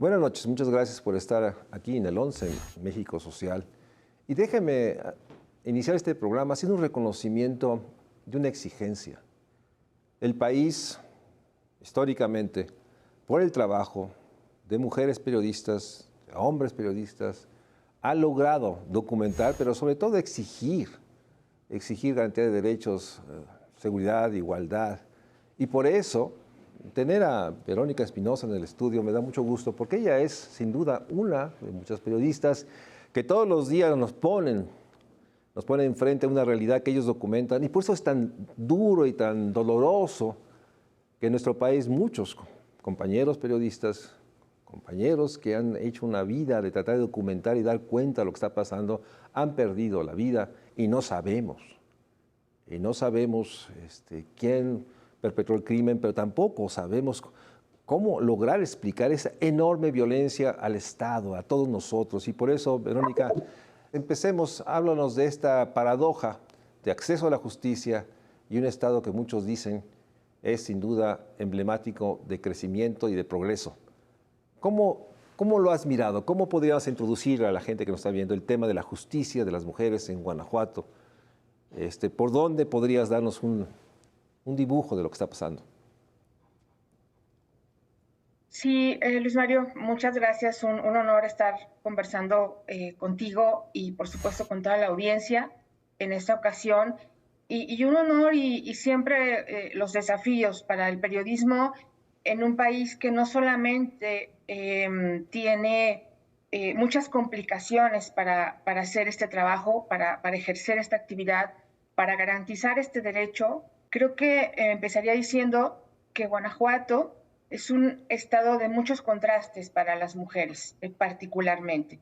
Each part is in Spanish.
Buenas noches, muchas gracias por estar aquí en el 11, en México Social. Y déjeme iniciar este programa haciendo un reconocimiento de una exigencia. El país, históricamente, por el trabajo de mujeres periodistas, de hombres periodistas, ha logrado documentar, pero sobre todo exigir garantía de derechos, seguridad, igualdad. Y por eso, tener a Verónica Espinosa en el estudio me da mucho gusto, porque ella es, sin duda, una de muchas periodistas que todos los días nos ponen enfrente a una realidad que ellos documentan, y por eso es tan duro y tan doloroso que en nuestro país muchos compañeros periodistas, compañeros que han hecho una vida de tratar de documentar y dar cuenta de lo que está pasando, han perdido la vida y no sabemos. Y no sabemos quién perpetró el crimen, pero tampoco sabemos cómo lograr explicar esa enorme violencia al Estado, a todos nosotros. Y por eso, Verónica, empecemos, háblanos de esta paradoja de acceso a la justicia y un Estado que muchos dicen es sin duda emblemático de crecimiento y de progreso. ¿Cómo lo has mirado? ¿Cómo podrías introducir a la gente que nos está viendo el tema de la justicia de las mujeres en Guanajuato? ¿Por dónde podrías darnos un dibujo de lo que está pasando? Sí, Luis Mario, muchas gracias. Un honor estar conversando contigo y, por supuesto, con toda la audiencia en esta ocasión. Y un honor y siempre los desafíos para el periodismo en un país que no solamente tiene muchas complicaciones para hacer este trabajo, para ejercer esta actividad, para garantizar este derecho. Creo que empezaría diciendo que Guanajuato es un estado de muchos contrastes para las mujeres, particularmente.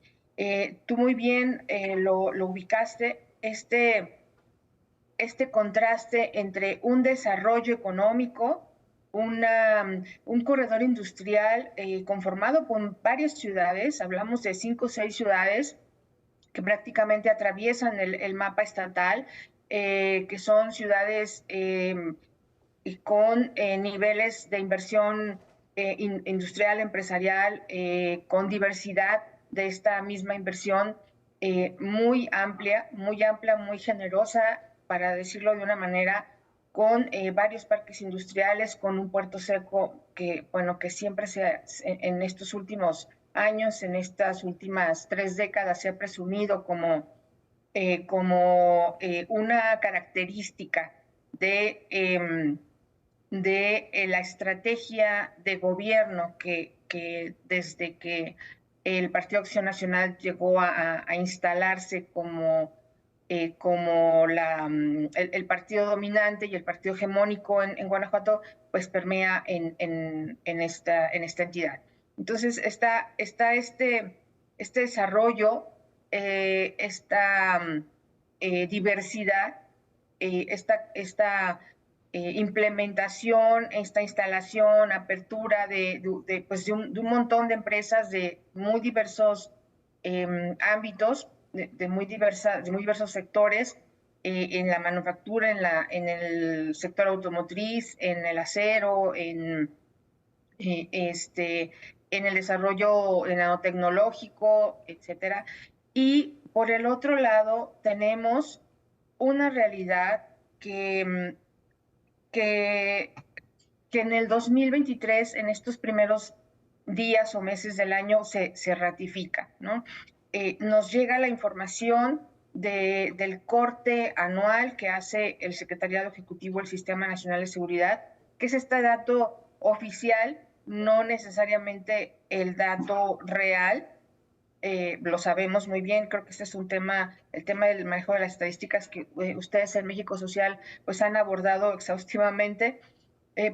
Tú muy bien lo ubicaste, este contraste entre un desarrollo económico, un corredor industrial conformado por varias ciudades, hablamos de 5 o 6 ciudades que prácticamente atraviesan el mapa estatal, que son ciudades con niveles de inversión industrial, empresarial, con diversidad de esta misma inversión muy amplia, muy generosa, para decirlo de una manera, con varios parques industriales, con un puerto seco que, bueno, que siempre en estos últimos años, en estas últimas 3 décadas, se ha presumido como una característica de la estrategia de gobierno que desde que el Partido Acción Nacional llegó a instalarse como el partido dominante y el partido hegemónico en Guanajuato, pues permea en esta entidad. Entonces está este desarrollo, esta diversidad, esta implementación, esta instalación, apertura de un montón de empresas de muy diversos ámbitos, de muy diversos sectores, en la manufactura, en el sector automotriz, en el acero, en el desarrollo nanotecnológico, etcétera. Y por el otro lado tenemos una realidad que en el 2023, en estos primeros días o meses del año, se ratifica, ¿no? Nos llega la información del corte anual que hace el Secretariado Ejecutivo del Sistema Nacional de Seguridad, que es este dato oficial, no necesariamente el dato real. Lo sabemos muy bien, creo que este es el tema del manejo de las estadísticas que ustedes en México Social pues han abordado exhaustivamente,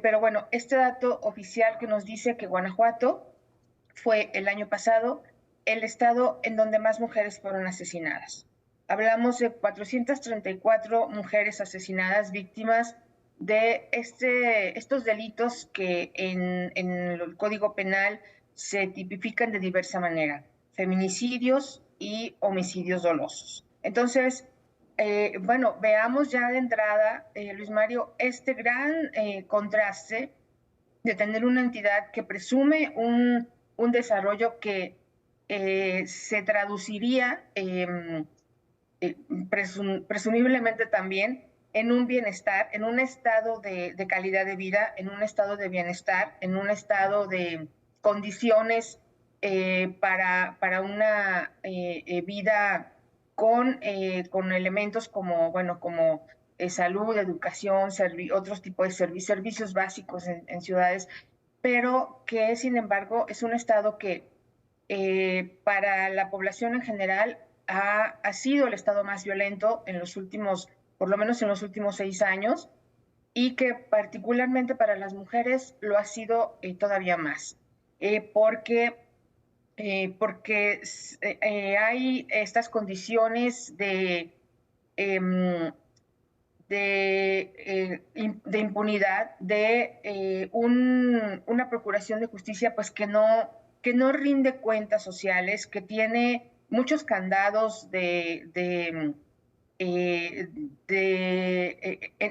pero bueno, este dato oficial que nos dice que Guanajuato fue el año pasado el estado en donde más mujeres fueron asesinadas. Hablamos de 434 mujeres asesinadas, víctimas de estos delitos que en el Código Penal se tipifican de diversa manera: feminicidios y homicidios dolosos. Entonces, bueno, veamos ya de entrada, Luis Mario, este gran contraste de tener una entidad que presume un desarrollo que se traduciría presumiblemente también en un bienestar, en un estado de calidad de vida, en un estado de bienestar, en un estado de condiciones para una vida con elementos como, bueno, como salud, educación, otros tipos de servicios básicos en ciudades, pero que sin embargo es un estado que para la población en general ha sido el estado más violento en los últimos, por lo menos en los últimos 6 años, y que particularmente para las mujeres lo ha sido todavía más, porque hay estas condiciones em, de impunidad, una procuración de justicia pues que no rinde cuentas sociales, que tiene muchos candados en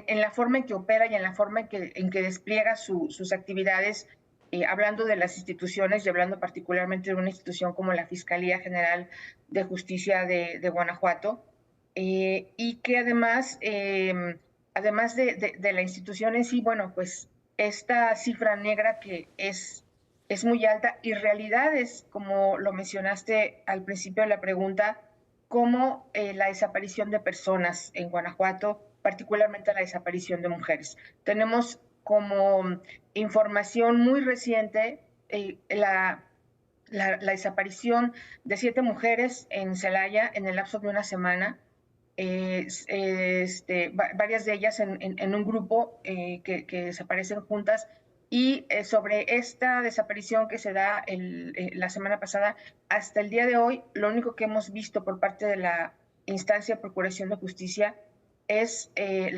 la forma en que opera y en la forma en que despliega sus actividades, hablando de las instituciones y hablando particularmente de una institución como la Fiscalía General de Justicia de Guanajuato, y que además de la institución en sí, bueno, pues esta cifra negra que es muy alta y realidades, como lo mencionaste al principio de la pregunta, como la desaparición de personas en Guanajuato, particularmente la desaparición de mujeres. Tenemos como información muy reciente la desaparición de 7 mujeres en Celaya en el lapso de una semana, varias de ellas en un grupo que desaparecen juntas. Y sobre esta desaparición que se da la semana pasada, hasta el día de hoy, lo único que hemos visto por parte de la instancia de Procuración de Justicia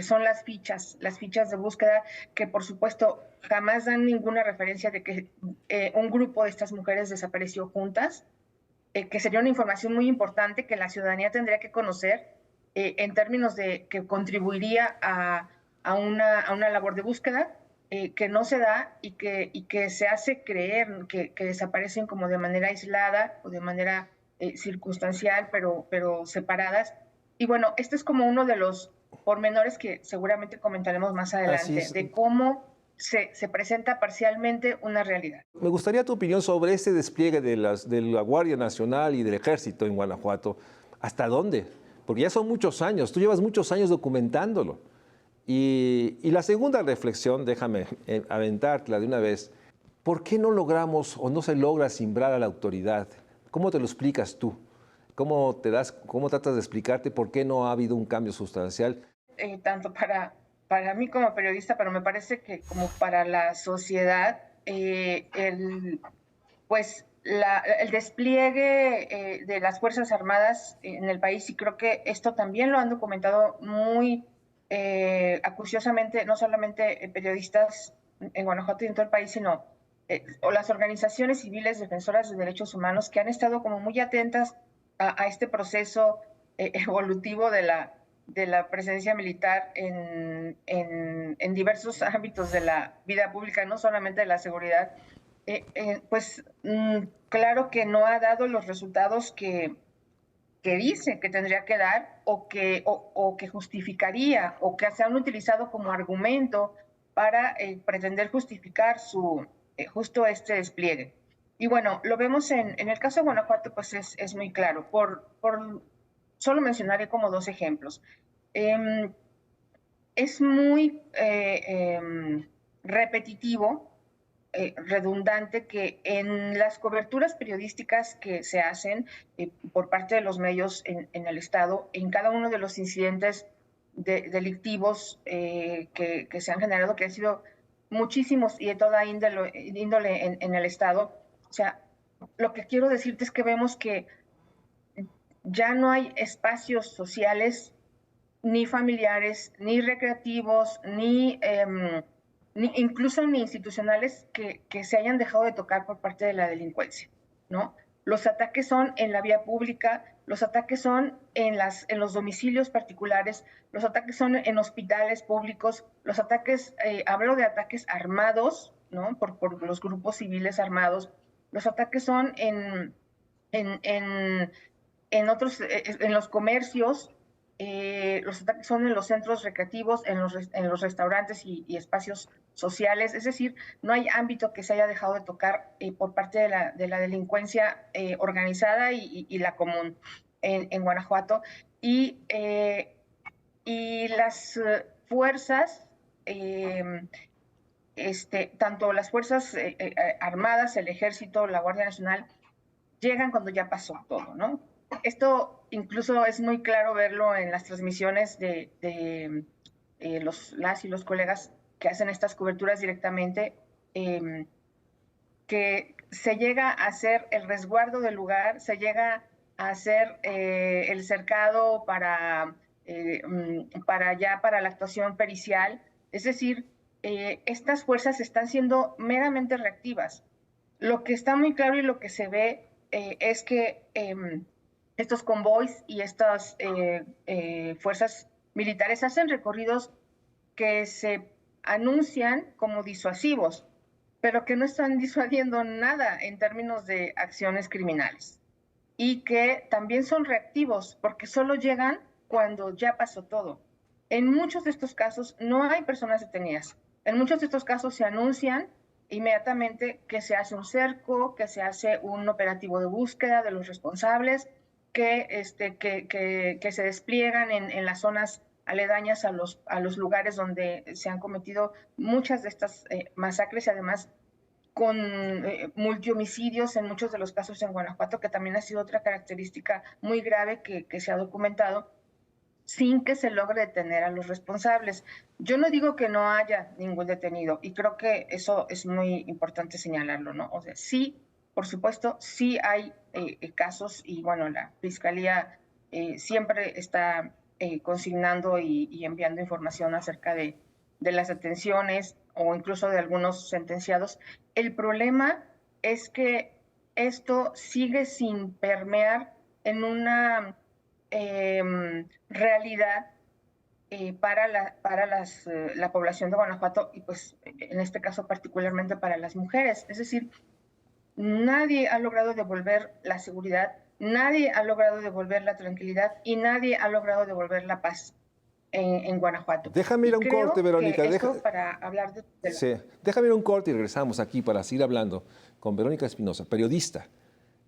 son las fichas de búsqueda, que por supuesto jamás dan ninguna referencia de que un grupo de estas mujeres desapareció juntas, que sería una información muy importante que la ciudadanía tendría que conocer, en términos de que contribuiría a una labor de búsqueda, que no se da y que se hace creer que desaparecen como de manera aislada o de manera circunstancial, pero separadas. Y bueno, este es como uno de los pormenores que seguramente comentaremos más Así adelante, es. de cómo se presenta parcialmente una realidad. Me gustaría tu opinión sobre este despliegue de la Guardia Nacional y del Ejército en Guanajuato. ¿Hasta dónde? Porque ya son muchos años, tú llevas muchos años documentándolo. Y la segunda reflexión, déjame aventártela de una vez. ¿Por qué no logramos o no se logra simbrar a la autoridad? ¿Cómo te lo explicas tú? ¿Cómo tratas de explicarte por qué no ha habido un cambio sustancial? Tanto para mí como periodista, pero me parece que como para la sociedad, pues el despliegue de las Fuerzas Armadas en el país, y creo que esto también lo han documentado muy acuciosamente, no solamente periodistas en Guanajuato y en todo el país, sino o las organizaciones civiles defensoras de derechos humanos, que han estado como muy atentas a este proceso evolutivo de la presencia militar en diversos ámbitos de la vida pública, no solamente de la seguridad. Pues claro que no ha dado los resultados que dice que tendría que dar, o que justificaría, o que se han utilizado como argumento para pretender justificar justo este despliegue. Y bueno, lo vemos en el caso de Guanajuato, pues es muy claro. Solo mencionaré como 2 ejemplos. Es muy repetitivo, redundante, que en las coberturas periodísticas que se hacen por parte de los medios en el Estado, en cada uno de los incidentes delictivos que se han generado, que han sido muchísimos y de toda índole en el Estado, o sea, lo que quiero decirte es que vemos que ya no hay espacios sociales, ni familiares, ni recreativos, ni incluso ni institucionales que se hayan dejado de tocar por parte de la delincuencia, ¿no? Los ataques son en la vía pública, los ataques son en los domicilios particulares, los ataques son en hospitales públicos, los ataques, hablo de ataques armados, ¿no? Por los grupos civiles armados, Los ataques son en, en, en los comercios, los ataques son en los centros recreativos, en los restaurantes y espacios sociales. Es decir, no hay ámbito que se haya dejado de tocar por parte de la delincuencia organizada y la común en Guanajuato. Y las fuerzas, tanto las fuerzas armadas, el ejército, la Guardia Nacional, llegan cuando ya pasó todo, ¿no? Esto incluso es muy claro verlo en las transmisiones de las y los colegas que hacen estas coberturas directamente, que se llega a hacer el resguardo del lugar, se llega a hacer el cercado para la actuación pericial. Es decir, estas fuerzas están siendo meramente reactivas. Lo que está muy claro y lo que se ve es que estos convoys y estas fuerzas militares hacen recorridos que se anuncian como disuasivos, pero que no están disuadiendo nada en términos de acciones criminales. Y que también son reactivos, porque solo llegan cuando ya pasó todo. En muchos de estos casos no hay personas detenidas. En muchos de estos casos se anuncian inmediatamente que se hace un cerco, que se hace un operativo de búsqueda de los responsables, que se despliegan en las zonas aledañas a los lugares donde se han cometido muchas de estas masacres, y además con multihomicidios en muchos de los casos en Guanajuato, que también ha sido otra característica muy grave que se ha documentado, sin que se logre detener a los responsables. Yo no digo que no haya ningún detenido, y creo que eso es muy importante señalarlo, ¿no? O sea, sí, por supuesto, sí hay casos, y bueno, la Fiscalía siempre está consignando y enviando información acerca de las detenciones o incluso de algunos sentenciados. El problema es que esto sigue sin permear en una realidad la población de Guanajuato, y pues en este caso particularmente para las mujeres. Es decir, nadie ha logrado devolver la seguridad, nadie ha logrado devolver la tranquilidad y nadie ha logrado devolver la paz en Guanajuato. Déjame ir a un corte, Verónica. Para hablar sí, déjame ir a un corte y regresamos aquí para seguir hablando con Verónica Espinosa, periodista.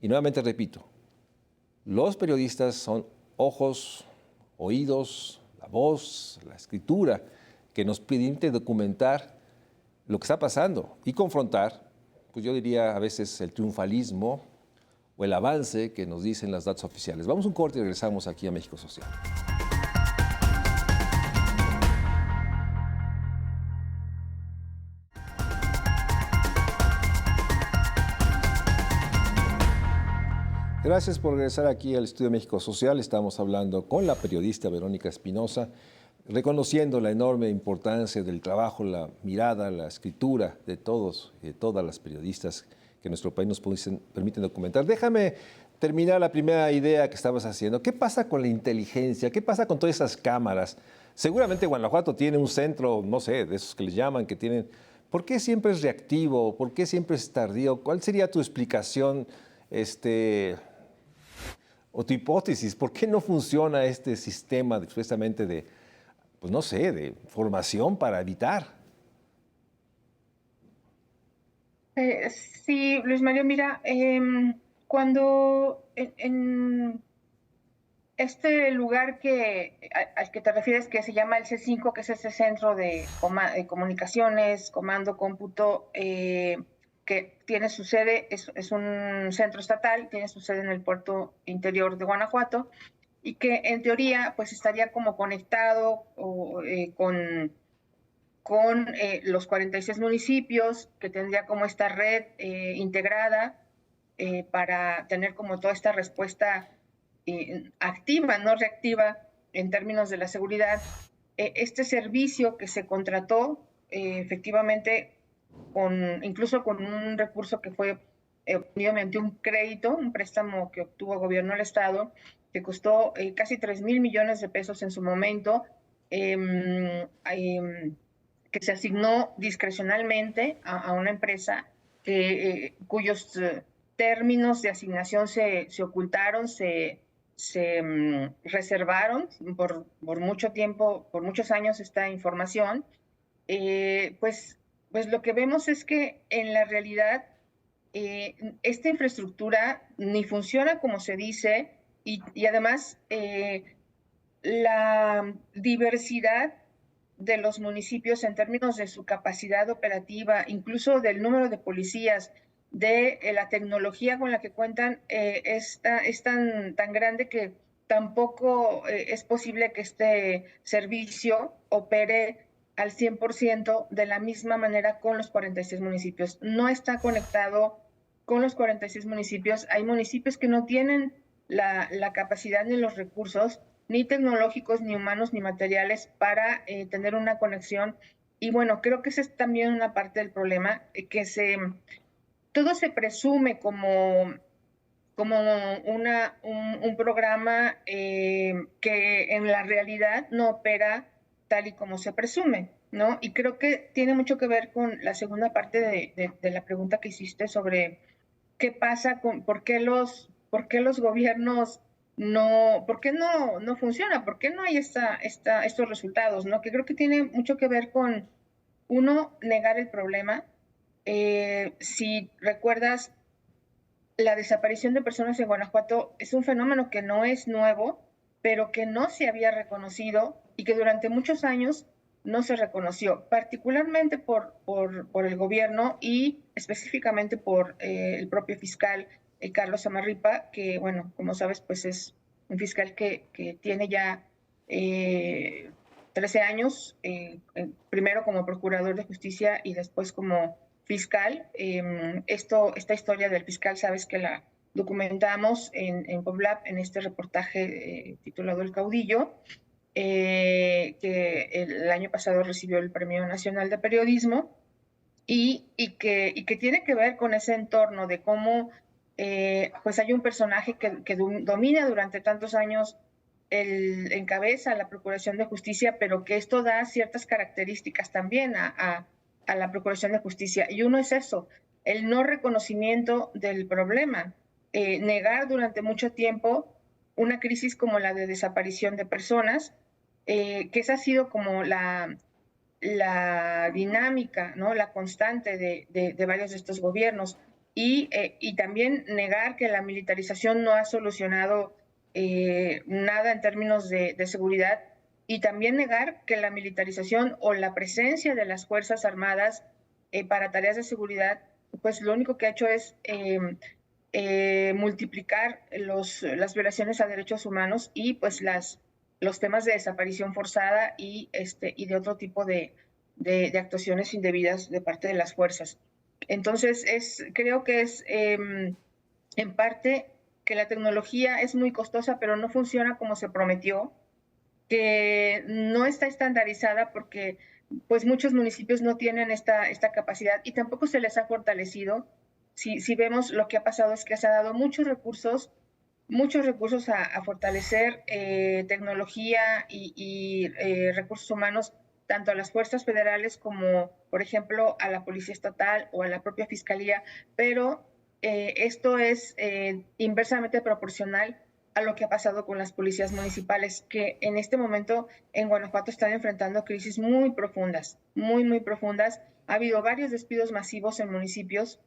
Y nuevamente repito, los periodistas son ojos, oídos, la voz, la escritura, que nos permite documentar lo que está pasando y confrontar, pues yo diría a veces el triunfalismo o el avance que nos dicen las datos oficiales. Vamos a un corte y regresamos aquí a México Social. Gracias por regresar aquí al Estudio México Social. Estamos hablando con la periodista Verónica Espinosa, reconociendo la enorme importancia del trabajo, la mirada, la escritura de todos y de todas las periodistas que en nuestro país nos permiten documentar. Déjame terminar la primera idea que estabas haciendo. ¿Qué pasa con la inteligencia? ¿Qué pasa con todas esas cámaras? Seguramente Guanajuato tiene un centro, no sé, de esos que les llaman, que tienen... ¿Por qué siempre es reactivo? ¿Por qué siempre es tardío? ¿Cuál sería tu explicación, o tu hipótesis? ¿Por qué no funciona este sistema supuestamente de, pues no sé, de formación para evitar? Sí, Luis Mario, mira, cuando en este lugar al que te refieres, que se llama el C5, que es ese centro de comunicaciones, comando, cómputo, que tiene su sede, es un centro estatal, tiene su sede en el puerto interior de Guanajuato, y que en teoría pues estaría como conectado con los 46 municipios, que tendría como esta red integrada para tener como toda esta respuesta activa, no reactiva en términos de la seguridad. Este servicio que se contrató efectivamente incluso con un recurso que fue obtenido mediante un crédito, un préstamo que obtuvo el gobierno del estado, que costó casi 3,000 millones de pesos en su momento, que se asignó discrecionalmente a una empresa cuyos términos de asignación se ocultaron, se reservaron por mucho tiempo, por muchos años esta información, pues lo que vemos es que en la realidad esta infraestructura ni funciona como se dice y además la diversidad de los municipios en términos de su capacidad operativa, incluso del número de policías, de la tecnología con la que cuentan, es tan grande que tampoco es posible que este servicio opere al 100% de la misma manera con los 46 municipios. No está conectado con los 46 municipios. Hay municipios que no tienen la capacidad ni los recursos, ni tecnológicos, ni humanos, ni materiales para tener una conexión. Y bueno, creo que esa es también una parte del problema, que todo se presume como un programa que en la realidad no opera tal y como se presume, ¿no? Y creo que tiene mucho que ver con la segunda parte de la pregunta que hiciste sobre qué pasa con, por qué los gobiernos por qué no funciona, por qué no hay estos resultados, ¿no? Que creo que tiene mucho que ver con, uno, negar el problema. Si recuerdas, la desaparición de personas en Guanajuato es un fenómeno que no es nuevo, pero que no se había reconocido y que durante muchos años no se reconoció, particularmente por el gobierno y específicamente por el propio fiscal Carlos Amarripa, que, bueno, como sabes, pues es un fiscal que tiene ya 13 años, primero como procurador de justicia y después como fiscal. Esta historia del fiscal, sabes que la documentamos en PopLab, en este reportaje titulado El Caudillo, que el año pasado recibió el Premio Nacional de Periodismo y que tiene que ver con ese entorno de cómo pues hay un personaje que domina durante tantos años encabeza la Procuración de Justicia, pero que esto da ciertas características también a la Procuración de Justicia. Y uno es eso, el no reconocimiento del problema, negar durante mucho tiempo una crisis como la de desaparición de personas, que esa ha sido como la dinámica, ¿no? La constante de varios de estos gobiernos. Y también negar que la militarización no ha solucionado nada en términos de seguridad, y también negar que la militarización o la presencia de las Fuerzas Armadas para tareas de seguridad, pues lo único que ha hecho es multiplicar las violaciones a derechos humanos y pues los temas de desaparición forzada y de otro tipo de actuaciones indebidas de parte de las fuerzas. Entonces, creo que es en parte que la tecnología es muy costosa, pero no funciona como se prometió, que no está estandarizada porque pues muchos municipios no tienen esta capacidad y tampoco se les ha fortalecido. Si vemos, lo que ha pasado es que se ha dado muchos recursos a fortalecer tecnología y recursos humanos, tanto a las fuerzas federales como, por ejemplo, a la Policía Estatal o a la propia Fiscalía, pero esto es inversamente proporcional a lo que ha pasado con las policías municipales, que en este momento en Guanajuato están enfrentando crisis muy profundas, muy profundas. Ha habido varios despidos masivos en municipios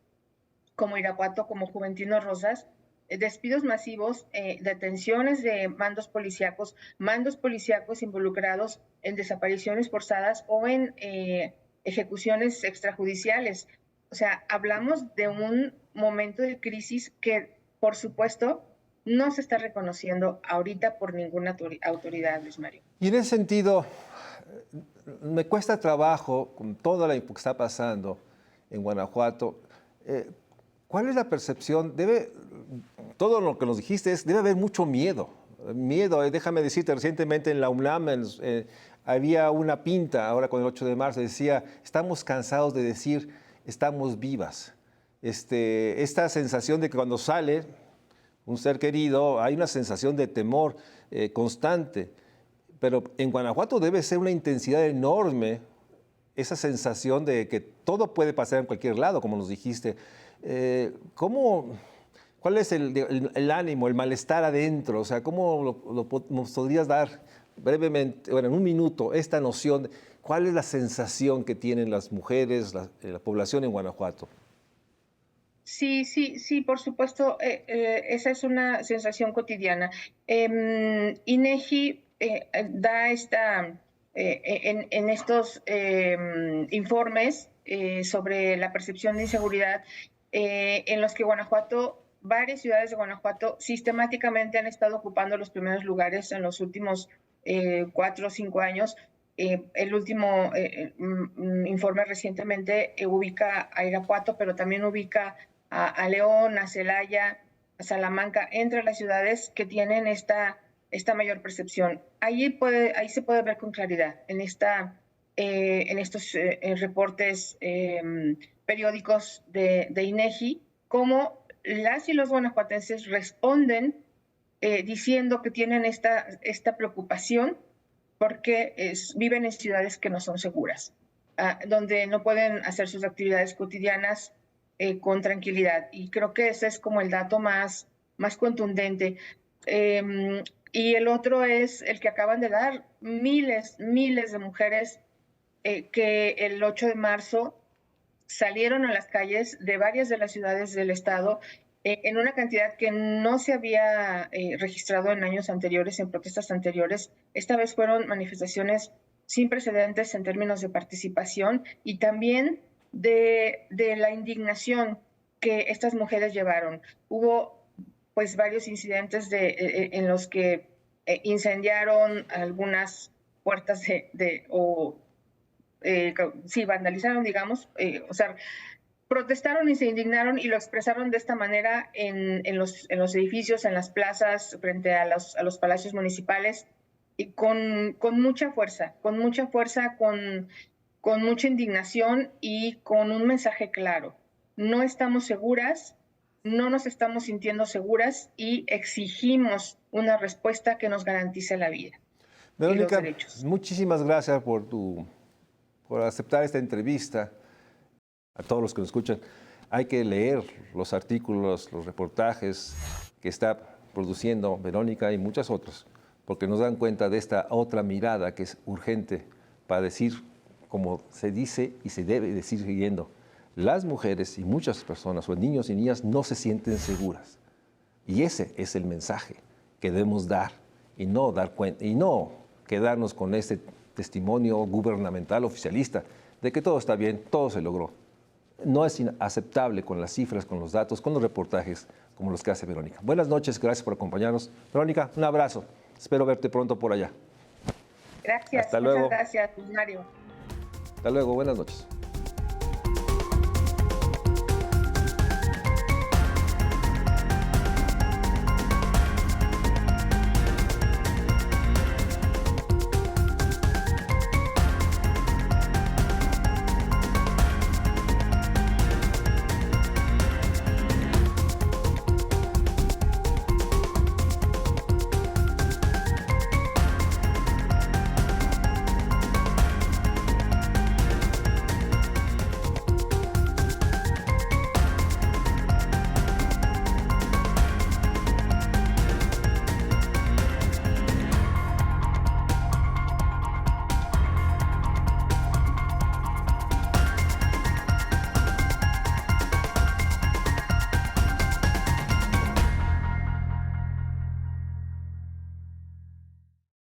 como Irapuato, como Juventino Rosas, despidos masivos, detenciones de mandos policíacos involucrados en desapariciones forzadas o en ejecuciones extrajudiciales. O sea, hablamos de un momento de crisis que, por supuesto, no se está reconociendo ahorita por ninguna autoridad, Luis Mario. Y en ese sentido, me cuesta trabajo, con todo lo que está pasando en Guanajuato, ¿cuál es la percepción? Todo lo que nos dijiste debe haber mucho miedo. Déjame decirte, recientemente en la UNAM había una pinta, ahora con el 8 de marzo, decía, estamos cansados de decir, estamos vivas. Esta sensación de que cuando sale un ser querido, hay una sensación de temor constante. Pero en Guanajuato debe ser una intensidad enorme, esa sensación de que todo puede pasar en cualquier lado, como nos dijiste. ¿Cómo ¿Cuál es el ánimo, el malestar adentro? O sea, ¿cómo nos podrías dar brevemente, bueno, en un minuto, esta noción? ¿Cuál es la sensación que tienen las mujeres, la población en Guanajuato? Sí, por supuesto, esa es una sensación cotidiana. INEGI da en estos informes sobre la percepción de inseguridad, en los que varias ciudades de Guanajuato sistemáticamente han estado ocupando los primeros lugares en los últimos 4 o 5 años. El último informe recientemente ubica a Irapuato, pero también ubica a León, a Celaya, a Salamanca, entre las ciudades que tienen esta mayor percepción. Ahí se puede ver con claridad en estos reportes periódicos de INEGI, cómo las y los guanajuatenses responden diciendo que tienen esta preocupación porque viven en ciudades que no son seguras, donde no pueden hacer sus actividades cotidianas con tranquilidad. Y creo que ese es como el dato más contundente. Y el otro es el que acaban de dar, miles de mujeres que el 8 de marzo salieron a las calles de varias de las ciudades del estado en una cantidad que no se había registrado en años anteriores, en protestas anteriores. Esta vez fueron manifestaciones sin precedentes en términos de participación y también de la indignación que estas mujeres llevaron. Hubo pues varios incidentes en los que incendiaron algunas puertas sí, vandalizaron, digamos, o sea, protestaron y se indignaron y lo expresaron de esta manera en los edificios, en las plazas, frente a los palacios municipales, y con mucha fuerza, con mucha indignación y con un mensaje claro. No estamos seguras, no nos estamos sintiendo seguras y exigimos una respuesta que nos garantice la vida. Verónica, y los derechos. Muchísimas gracias por aceptar esta entrevista. A todos los que nos escuchan, hay que leer los artículos, los reportajes que está produciendo Verónica y muchas otras, porque nos dan cuenta de esta otra mirada que es urgente para decir, como se dice y se debe decir siguiendo, las mujeres y muchas personas, o niños y niñas, no se sienten seguras. Y ese es el mensaje que debemos dar y no dar cuenta, y no quedarnos con este testimonio gubernamental oficialista de que todo está bien, todo se logró. No es inaceptable con las cifras, con los datos, con los reportajes como los que hace Verónica. Buenas noches, gracias por acompañarnos. Verónica, un abrazo. Espero verte pronto por allá. Gracias. Hasta luego. Muchas gracias, Mario. Hasta luego, buenas noches.